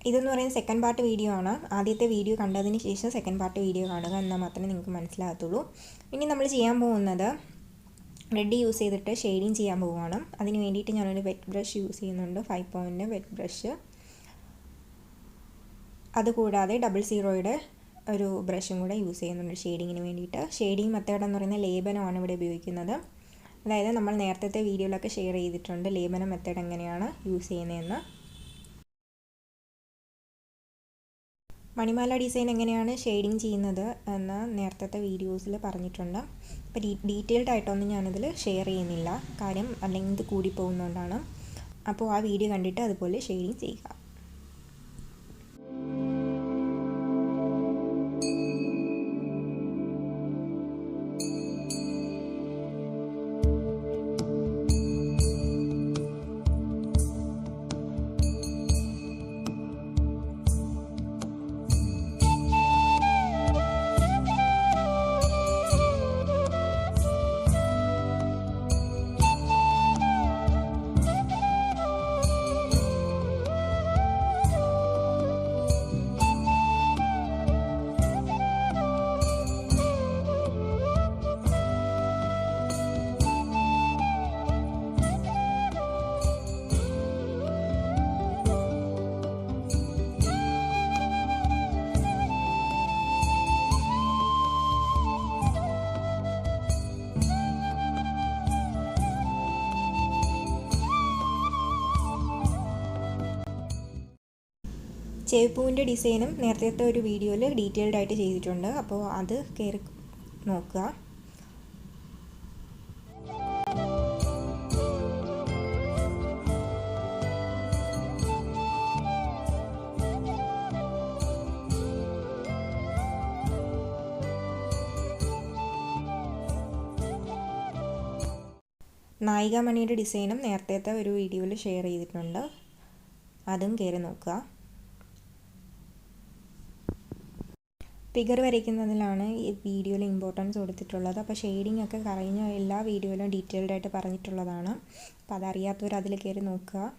ഇതെന്ന് പറയുന്നത് second part video ആണ്. ആദ്യത്തെ വീഡിയോ കണ്ടതിന് ശേഷം സെക്കൻഡ് പാർട്ട് വീഡിയോ കാണുക, എന്നാൽ മാത്രമേ നിങ്ങൾക്ക് മനസ്സിലാകത്തുള്ളൂ. ഇനി നമ്മൾ ചെയ്യാൻ പോകുന്നത് റെഡ് യൂസ് ചെയ്തിട്ട് ഷെയ്ഡിങ് ചെയ്യാൻ പോവുകയാണ്. അതിന് വേണ്ടിയിട്ട് ഞാനൊരു വെറ്റ് ബ്രഷ് യൂസ് ചെയ്യുന്നുണ്ട്, 5 പോയിൻ്റ് വെറ്റ് ബ്രഷ്. അതുകൂടാതെ 00യുടെ ഒരു ബ്രഷും കൂടെ യൂസ് ചെയ്യുന്നുണ്ട് ഷെയ്ഡിങ്ങിന് വേണ്ടിയിട്ട്. ഷെയ്ഡിങ് മെത്തേഡ് എന്ന് പറയുന്ന ലേപനമാണ് ഇവിടെ ഉപയോഗിക്കുന്നത്. അതായത് നമ്മൾ നേരത്തെ വീഡിയോയിലൊക്കെ ഷെയർ ചെയ്തിട്ടുണ്ട് ലേപന മെത്തേഡ് എങ്ങനെയാണ് യൂസ് ചെയ്യുന്നതെന്ന്. മണിമാല ഡിസൈൻ എങ്ങനെയാണ് ഷെയ്ഡിങ് ചെയ്യുന്നത് എന്ന് നേരത്തെ വീഡിയോസിൽ പറഞ്ഞിട്ടുണ്ട്. അപ്പോൾ ഡീറ്റെയിൽഡ് ആയിട്ടൊന്നും ഞാനിതിൽ ഷെയർ ചെയ്യുന്നില്ല, കാര്യം അല്ലെങ്കിൽ ഇത് കൂടിപ്പോകുന്നതുകൊണ്ടാണ്. അപ്പോൾ ആ വീഡിയോ കണ്ടിട്ട് അതുപോലെ ഷെയ്ഡിങ് ചെയ്യുക. ചെവിപ്പൂവിൻ്റെ ഡിസൈനും നേരത്തെ ഒരു വീഡിയോയിൽ ഡീറ്റെയിൽഡ് ആയിട്ട് ചെയ്തിട്ടുണ്ട്, അപ്പോൾ അത് കയറി നോക്കുക. നായികാമണിയുടെ ഡിസൈനും നേരത്തെ ഒരു വീഡിയോയിൽ ഷെയർ ചെയ്തിട്ടുണ്ട്, അതും കയറി നോക്കുക. ഫിഗർ വരയ്ക്കുന്നതിലാണ് ഈ വീഡിയോയിൽ ഇമ്പോർട്ടൻസ് കൊടുത്തിട്ടുള്ളത്. അപ്പോൾ ഷെയ്ഡിങ് ഒക്കെ കഴിഞ്ഞ എല്ലാ വീഡിയോയിലും ഡീറ്റെയിൽഡ് ആയിട്ട് പറഞ്ഞിട്ടുള്ളതാണ്. അപ്പോൾ അതറിയാത്തവർ അതിൽ കയറി നോക്കുക.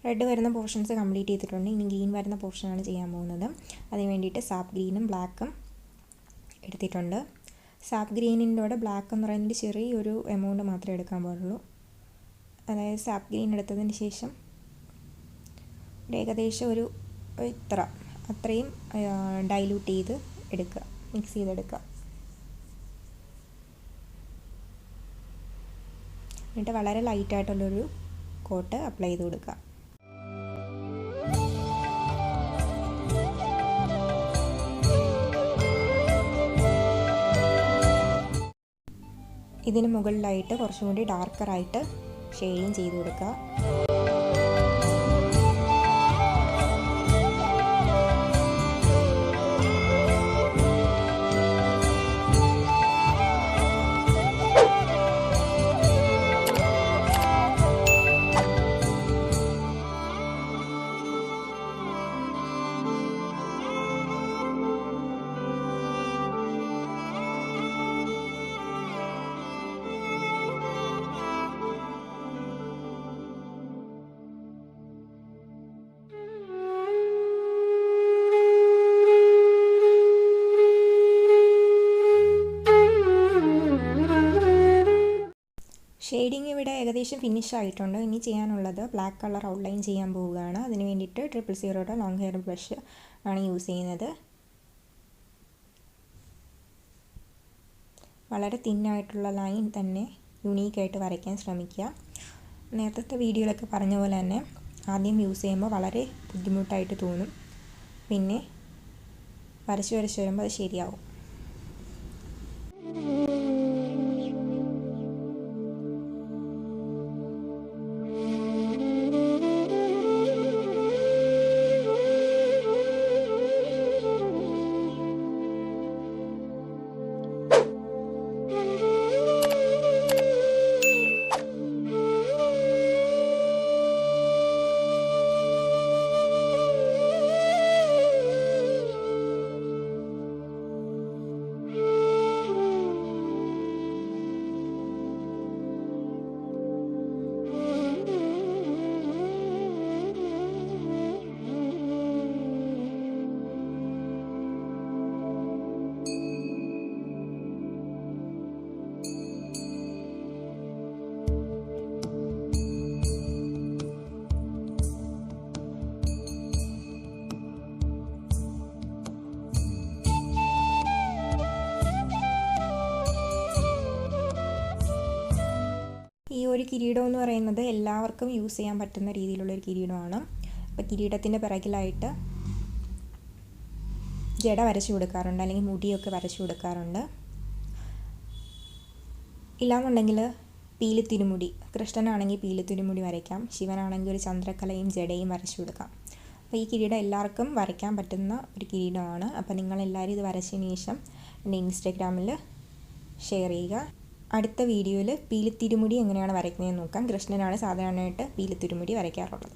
റെഡ് വരുന്ന പോർഷൻസ് കംപ്ലീറ്റ് ചെയ്തിട്ടുണ്ട്. ഇനി ഗ്രീൻ വരുന്ന പോർഷനാണ് ചെയ്യാൻ പോകുന്നത്. അതിന് വേണ്ടിയിട്ട് സാപ്പ് ഗ്രീനും ബ്ലാക്കും എടുത്തിട്ടുണ്ട്. സാപ്പ് ഗ്രീനിൻ്റെ കൂടെ ബ്ലാക്ക് എന്ന് പറയുന്നത് ചെറിയൊരു എമൗണ്ട് മാത്രമേ എടുക്കാൻ പാടുള്ളൂ. അതായത് സാപ്പ് ഗ്രീൻ എടുത്തതിന് ശേഷം ഏകദേശം ഒരു അത്രയും ഡൈല്യൂട്ട് ചെയ്ത് എടുക്കുക, മിക്സ് ചെയ്തെടുക്കുക. എന്നിട്ട് വളരെ ലൈറ്റായിട്ടുള്ളൊരു കോട്ട് അപ്ലൈ ചെയ്ത് കൊടുക്കുക. ഇതിന് മുകളിലായിട്ട് കുറച്ചും കൂടി ഡാർക്കറായിട്ട് ഷെയ്ഡിങ് ചെയ്ത് കൊടുക്കുക. ഷെയ്ഡിങ് ഇവിടെ ഏകദേശം ഫിനിഷ് ആയിട്ടുണ്ട്. ഇനി ചെയ്യാനുള്ളത് ബ്ലാക്ക് കളർ ഔട്ട്ലൈൻ ചെയ്യാൻ പോവുകയാണ്. അതിന് വേണ്ടിയിട്ട് 000 ലോങ് ഹെയർ ബ്രഷ് ആണ് യൂസ് ചെയ്യുന്നത്. വളരെ തിന്നായിട്ടുള്ള ലൈൻ തന്നെ യുണീക്കായിട്ട് വരയ്ക്കാൻ ശ്രമിക്കുക. നേരത്തെ വീഡിയോയിലൊക്കെ പറഞ്ഞ പോലെ തന്നെ ആദ്യം യൂസ് ചെയ്യുമ്പോൾ വളരെ ബുദ്ധിമുട്ടായിട്ട് തോന്നും. പിന്നെ വരച്ച് വരുമ്പോൾ അത് ശരിയാവും. ഈ ഒരു കിരീടം എന്ന് പറയുന്നത് എല്ലാവർക്കും യൂസ് ചെയ്യാൻ പറ്റുന്ന രീതിയിലുള്ളൊരു കിരീടമാണ്. അപ്പോൾ കിരീടത്തിൻ്റെ പിറകിലായിട്ട് ജട വരച്ചു കൊടുക്കാറുണ്ട്, അല്ലെങ്കിൽ മുടിയൊക്കെ വരച്ചു കൊടുക്കാറുണ്ട്. ഇല്ലാന്നുണ്ടെങ്കിൽ പീലിത്തിരുമുടി, കൃഷ്ണനാണെങ്കിൽ പീലിത്തിരുമുടി വരയ്ക്കാം, ശിവനാണെങ്കിൽ ഒരു ചന്ദ്രക്കലയും ജടയും വരച്ചു കൊടുക്കാം. അപ്പോൾ ഈ കിരീടം എല്ലാവർക്കും വരയ്ക്കാൻ പറ്റുന്ന ഒരു കിരീടമാണ്. അപ്പോൾ നിങ്ങളെല്ലാവരും ഇത് വരച്ചതിന് ശേഷം എൻ്റെ ഇൻസ്റ്റാഗ്രാമിൽ ഷെയർ ചെയ്യുക. അടുത്ത വീഡിയോയിൽ പീലിത്തിരുമുടി എങ്ങനെയാണ് വരയ്ക്കുന്നതെന്ന് നോക്കാം. കൃഷ്ണനാണ് സാധാരണയായിട്ട് പീലിത്തിരുമുടി വരയ്ക്കാറുള്ളത്.